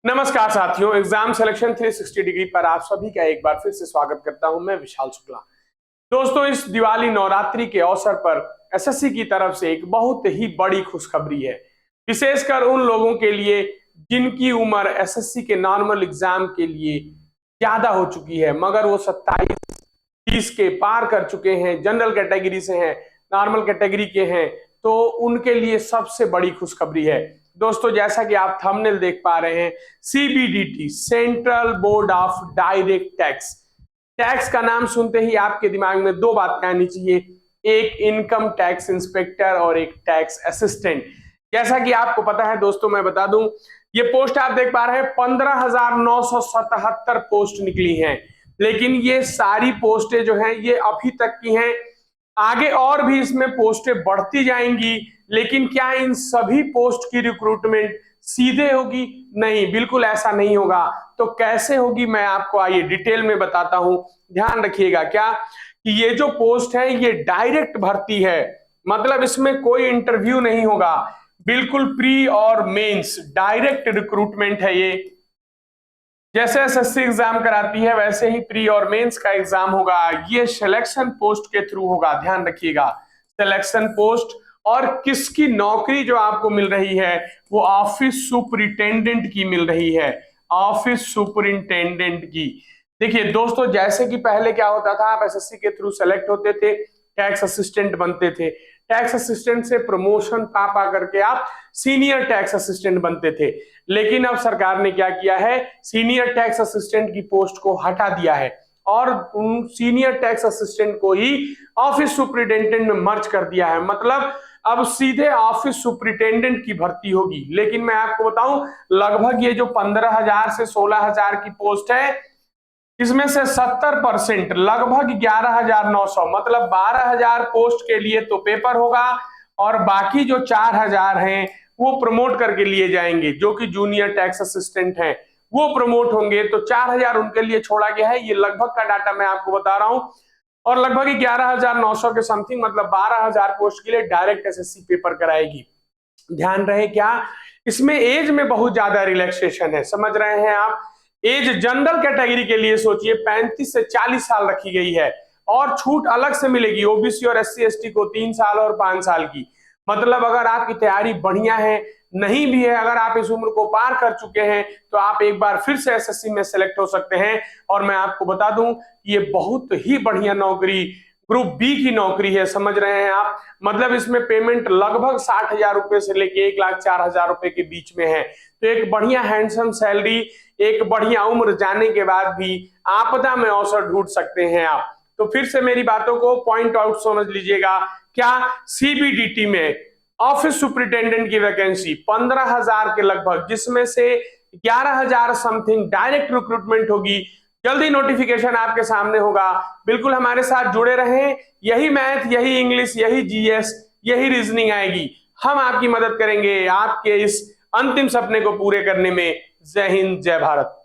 नमस्कार साथियों, exam selection 360 degree पर आप सभी का एक बार फिर से स्वागत करता हूं। मैं विशाल शुक्ला। दोस्तों, इस दिवाली नवरात्रि के अवसर पर एसएससी की तरफ से एक बहुत ही बड़ी खुशखबरी है, विशेषकर उन लोगों के लिए जिनकी उम्र एसएससी के नॉर्मल एग्जाम के लिए ज्यादा हो चुकी है, मगर वो 27-30 के पार कर चुके हैं, जनरल कैटेगरी से हैं, नॉर्मल कैटेगरी के हैं, तो उनके लिए सबसे बड़ी खुशखबरी है। दोस्तों, जैसा कि आप थंबनेल देख पा रहे हैं, CBDT central board of direct tax. Tax का नाम सुनते ही आपके दिमाग में दो बातें आनी चाहिए, एक इनकम टैक्स इंस्पेक्टर और एक टैक्स असिस्टेंट। जैसा कि आपको पता है दोस्तों, मैं बता दूं, ये पोस्ट आप देख पा रहे हैं 15,977 पोस्ट निकली हैं, लेकिन ये सारी पोस्टें जो हैं ये अभी तक की हैं। आगे और भी इसमें पोस्टें बढ़ती जाएंगी, लेकिन क्या इन सभी पोस्ट की रिक्रूटमेंट सीधे होगी? नहीं, बिल्कुल ऐसा नहीं होगा। तो कैसे होगी, मैं आपको आइए डिटेल में बताता हूं। ध्यान रखिएगा क्या कि ये जो पोस्ट है ये डायरेक्ट भर्ती है, मतलब इसमें कोई इंटरव्यू नहीं होगा, बिल्कुल प्री और मेंस डायरेक्ट रिक्रूटमेंट है। ये जैसे एसएससी एग्जाम कराती है वैसे ही प्री और मेंस का एग्जाम होगा। ये सिलेक्शन पोस्ट के थ्रू होगा, ध्यान रखिएगा, सिलेक्शन पोस्ट। और किसकी नौकरी जो आपको मिल रही है वो ऑफिस सुपरिटेंडेंट की मिल रही है, ऑफिस सुपरिटेंडेंट की। देखिए दोस्तों, जैसे कि पहले क्या होता था, आप एसएससी के थ्रू सेलेक्ट होते थे, टैक्स असिस्टेंट बनते थे, टैक्स असिस्टेंट से प्रमोशन पा करके आप सीनियर टैक्स असिस्टेंट बनते थे। लेकिन अब सरकार ने क्या किया है, सीनियर टैक्स असिस्टेंट की पोस्ट को हटा दिया है और उन सीनियर टैक्स असिस्टेंट को ही ऑफिस सुपरिटेंडेंट में मर्ज कर दिया है। मतलब अब सीधे ऑफिस सुपरिटेंडेंट की भर्ती होगी। लेकिन मैं आपको बताऊं, लगभग ये जो 15,000 से 16,000 की पोस्ट है, इसमें से 70% लगभग 11,900 मतलब 12,000 पोस्ट के लिए तो पेपर होगा, और बाकी जो 4,000 हैं वो प्रमोट करके लिए जाएंगे, जो कि जूनियर टैक्स असिस्टेंट हैं, वो प्रमोट होंगे। तो 4,000 उनके लिए छोड़ा गया है। ये लगभग का डाटा मैं आपको बता रहा हूं, और लगभग 11,900 के समथिंग, मतलब 12,000 पोस्ट के लिए डायरेक्ट एसएससी पेपर कराएगी। ध्यान रहे क्या, इसमें एज में बहुत ज्यादा रिलैक्सेशन है, समझ रहे हैं आप। एज जनरल कैटेगरी के लिए सोचिए 35 से 40 साल रखी गई है, और छूट अलग से मिलेगी ओबीसी और एससी एसटी को 3 साल और 5 साल की। मतलब अगर आपकी तैयारी बढ़िया है, नहीं भी है, अगर आप इस उम्र को पार कर चुके हैं, तो आप एक बार फिर से एसएससी में सेलेक्ट हो सकते हैं। और मैं आपको बता दूं, ये बहुत ही बढ़िया नौकरी ग्रुप बी की नौकरी है, समझ रहे हैं आप। मतलब इसमें पेमेंट लगभग 60,000 रुपए से लेके 1,04,000 रुपए के बीच में है। तो एक बढ़िया हैंडसम सैलरी, एक बढ़िया उम्र जाने के बाद भी आपदा में अवसर ढूंढ सकते हैं आप। तो फिर से मेरी बातों को पॉइंट आउट समझ लीजिएगा, क्या सीबीडीटी में ऑफिस सुपरिटेंडेंट की वैकेंसी 15,000 के लगभग, जिसमें से 11,000 समथिंग डायरेक्ट रिक्रूटमेंट होगी। जल्दी नोटिफिकेशन आपके सामने होगा, बिल्कुल हमारे साथ जुड़े रहें। यही मैथ, यही इंग्लिश, यही जीएस, यही रीजनिंग आएगी। हम आपकी मदद करेंगे आपके इस अंतिम सपने को पूरे करने में। जय हिंद, जय भारत।